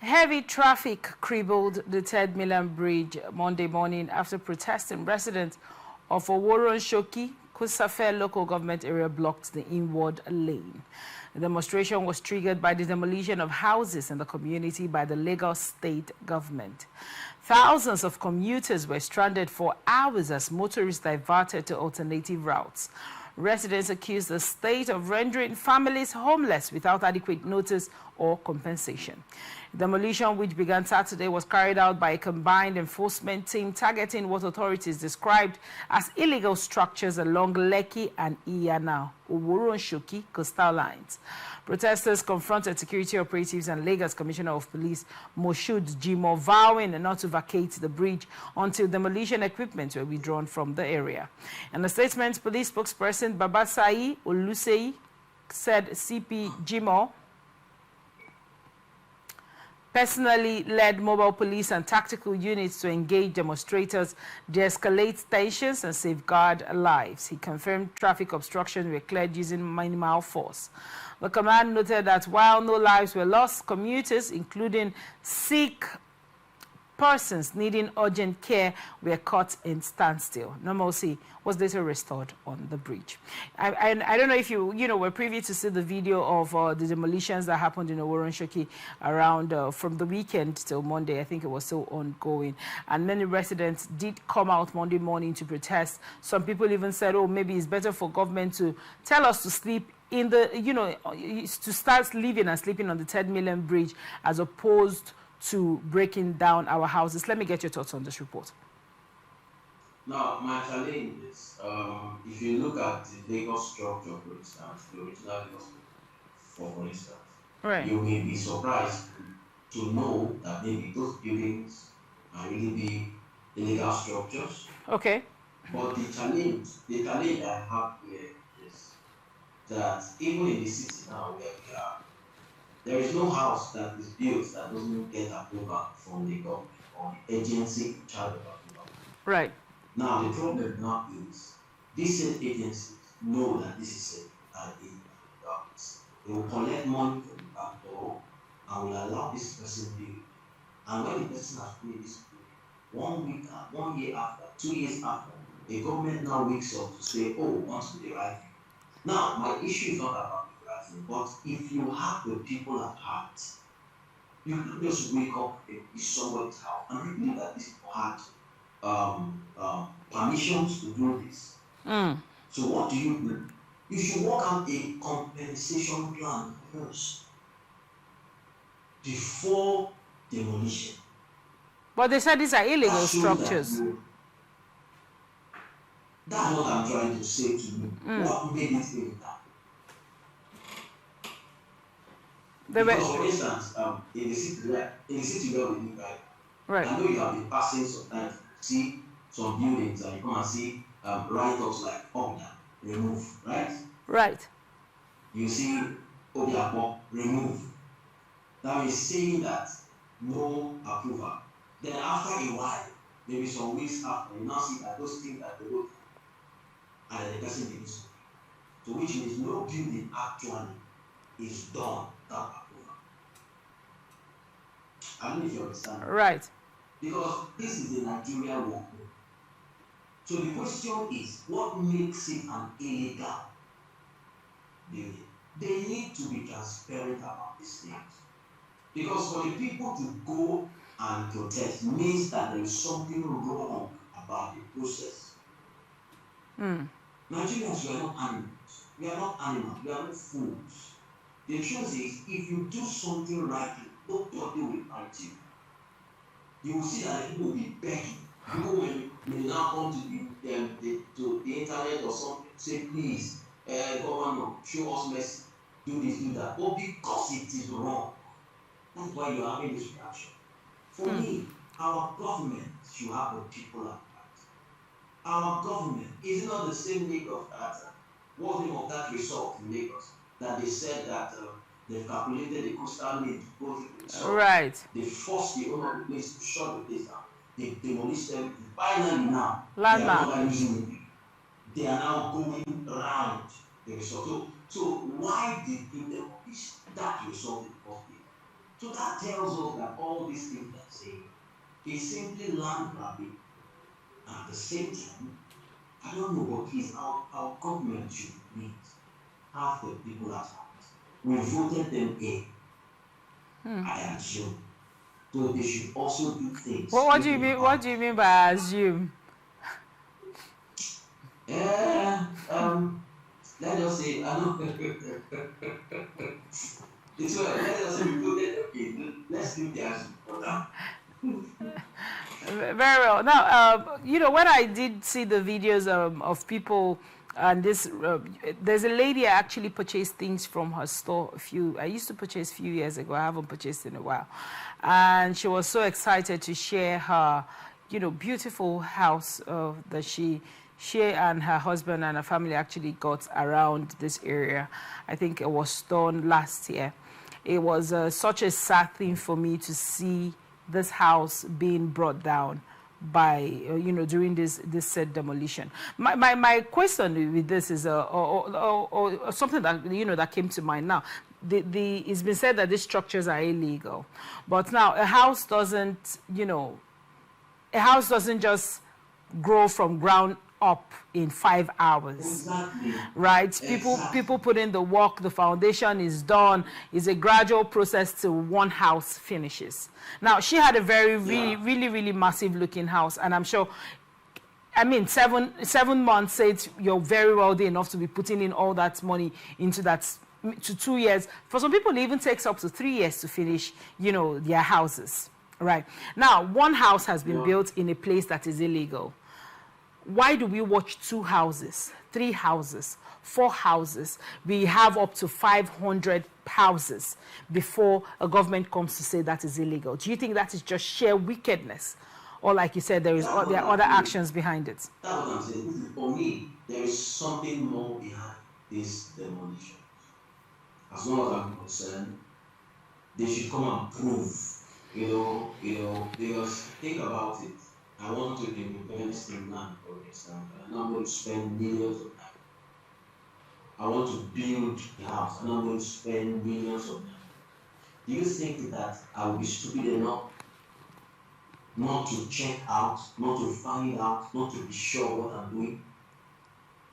Heavy traffic crippled the Third Mainland Bridge Monday morning after protesting residents of Oworonshoki, Kosofe Local Government Area blocked the inward lane. The demonstration was triggered by the demolition of houses in the community by the Lagos state government. Thousands of commuters were stranded for hours as motorists diverted to alternative routes. Residents accused the state of rendering families homeless without adequate notice or compensation. Demolition, which began Saturday, was carried out by a combined enforcement team targeting what authorities described as illegal structures along Lekki and Iyana, Oworonshoki coastal lines. Protesters confronted security operatives and Lagos Commissioner of Police Moshood Jimo, vowing not to vacate the bridge until demolition equipment were withdrawn from the area. In a statement, police spokesperson Babasai Olusei said CP Jimo personally led mobile police and tactical units to engage demonstrators, de-escalate tensions, and safeguard lives. He confirmed traffic obstructions were cleared using minimal force. The command noted that while no lives were lost, commuters, including sick persons needing urgent care, were caught in standstill. Normalcy was later restored on the bridge. I don't know if you were privy to see the video of the demolitions that happened in Oworonshoki around from the weekend till Monday. I think it was still ongoing, and many residents did come out Monday morning to protest. Some people even said, "Oh, maybe it's better for government to tell us to sleep in the, to start living and sleeping on the Third Mainland Bridge as opposed to breaking down our houses." Let me get your thoughts on this report. Now, my challenge is, if you look at the Lagos structure, for instance, the original Lagos, for instance, right, you may be surprised to know that maybe those buildings are really big illegal structures. Okay. But the challenge I have here is that even in the city now where we are, there is no house that is built that doesn't get approval from the government or the agency in charge of approval. Right. Now, the problem now is these same agencies know that this is an illegal. They will collect money from the back door and will allow this person to build. And when the person has paid this bill, 1 year after, 2 years after, the government now wakes up to say, "Oh, we want to do the right thing." Now, my issue is not about but if you have the people at heart, you can just wake up in somebody's house and you believe that these people had permissions to do this. So what do? You should work out a compensation plan first before demolition. But they said these are illegal structures. That's what I'm trying to say to you. What made it illegal? Because, for instance, in the city where we live, right? I know you have been passing sometimes, see some buildings, and you come and see write-ups like "Obia, remove," right? Right. You see "Obia, remove." That is saying that no approval. Then after a while, maybe some weeks after, you now see that those things that they wrote, and the person didn't. So which means no building actually is done without approval. I don't know if you understand. Right. Because this is the Nigerian law. So the question is, what makes it an illegal building? They need to be transparent about these things. Because for the people to go and protest means that there is something wrong about the process. Nigerians, we are not animals. We are not animals. We are not fools. The truth is, if you do something right, nobody will fight you. You will see that people will be begging. People will now come to the internet or something, say, "Please, governor, show us mercy, do this, do that." But because it is wrong, that's why you are having this reaction. For me, our government should have the people at heart. Our government is not the same Lagos that what's the name of that resort in Lagos that they said that they've calculated the coastal lane to go to the resort. Right. They forced the owner of the place to shut the place down. They demolished them. Finally now, Landmark. They are not using it. They are now going around the resort. So why did you demolish that resort in the first place? So that tells us that all these things that say is simply land grabbing. And at the same time, I don't know, but please, our government should meet half the people at heart. We voted them in, I assume. So they should also do things. What do you mean? What do you mean by assume? Let us say, I know. It's well. Let us say we voted them in. Let's do the assume for now. Very well. Now, when I did see the videos of people, and there's a lady I actually purchased things from her store I used to purchase a few years ago. I haven't purchased in a while. And she was so excited to share her, beautiful house that she and her husband and her family actually got around this area. I think it was done last year. It was such a sad thing for me to see this house being brought down by during this said demolition. My question with this is or something that that came to mind now. It's been said that these structures are illegal, but now a house doesn't just grow from ground up in 5 hours. Exactly. Right? Exactly. People put in the work, the foundation is done. It's a gradual process till one house finishes. Now, she had a really massive looking house, and I'm sure, 7 months said you're very wealthy enough to be putting in all that money into that, to 2 years. For some people, it even takes up to 3 years to finish, their houses. Right? Now, one house has been built in a place that is illegal. Why do we watch 2 houses, 3 houses, 4 houses? We have up to 500 houses before a government comes to say that is illegal. Do you think that is just sheer wickedness? Or like you said, there are other actions behind it? That's what I'm saying. For me, there is something more behind this demolition. As long as I'm concerned, they should come and prove, because think about it. I want to invest in land, for example, and I'm going to spend millions of dollars. I want to build a house, and I'm going to spend millions of dollars. Do you think that I will be stupid enough not to check out, not to find out, not to be sure what I'm doing?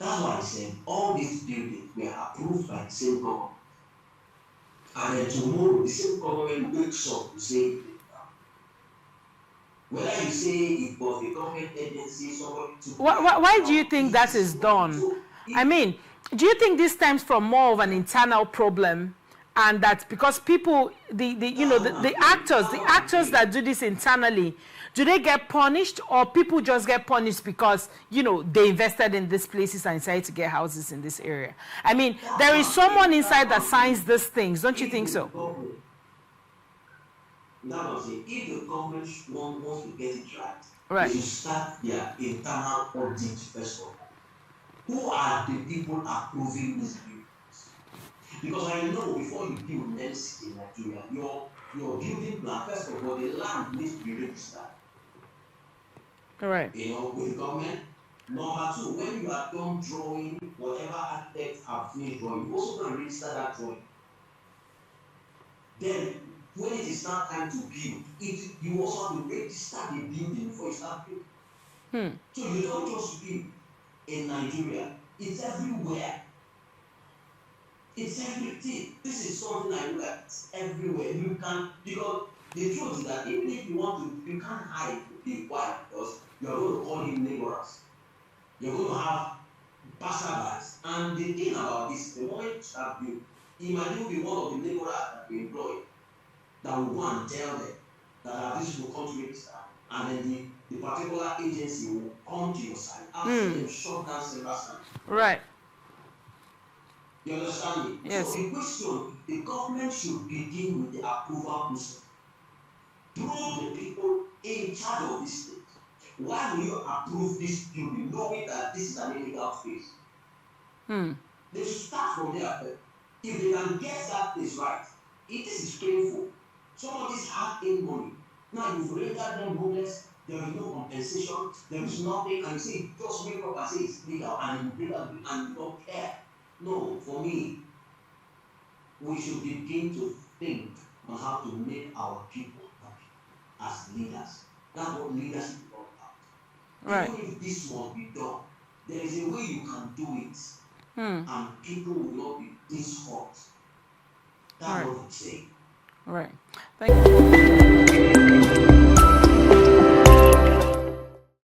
That's why I said all these buildings were approved by the same government. And then tomorrow, the same government wakes up to say, whether you say it was a government agency, somebody to... Why do you think that is done? Do you think this stems from more of an internal problem, and that because people, the actors that do this internally, do they get punished, or people just get punished because they invested in these places and decided to get houses in this area? There is someone inside that signs these things, don't you think so? Now I'm saying, if the government wants to get it right, they should start their internal audit first of all. Who are the people approving these buildings? Because I know before you build any city in Nigeria, your building plan, first of all, the land needs to be registered. All right. With the government. Number 2, when you are done drawing, whatever architects have finished drawing, you also going to register that drawing. Then, when it is now time to build, you also have to register the building before you start building. So you don't just build in Nigeria. It's everywhere. It's everything. This is something I look at. It's everywhere. You can, because the truth is that even if you want to, you can't hide the why, because you are going to call in laborers. You're going to have passerbys. And the thing about this, the moment you start building, imagine be one of the laborers that we employ that will go and tell them that this will come to register, and then the particular agency will come to your side after them shut down several sites. Right. You understand me? Yes. So the question, the government should begin with the approval process. Prove the people in charge of this state. Why will you approve this building knowing that this is an illegal space? They should start from there. If they can get that place right, this is painful. Somebody's hard-earned money. Now you've rendered them homeless. There is no compensation. There is nothing. And you say, just wake up and say it's legal, and you bring up and you don't care. No, for me, we should begin to think on how to make our people happy as leaders. That's what leadership is all about. Right. Even if this must be done, there is a way you can do it, and people will not be this hot. That's Right. what I'm saying. Right. Thank you.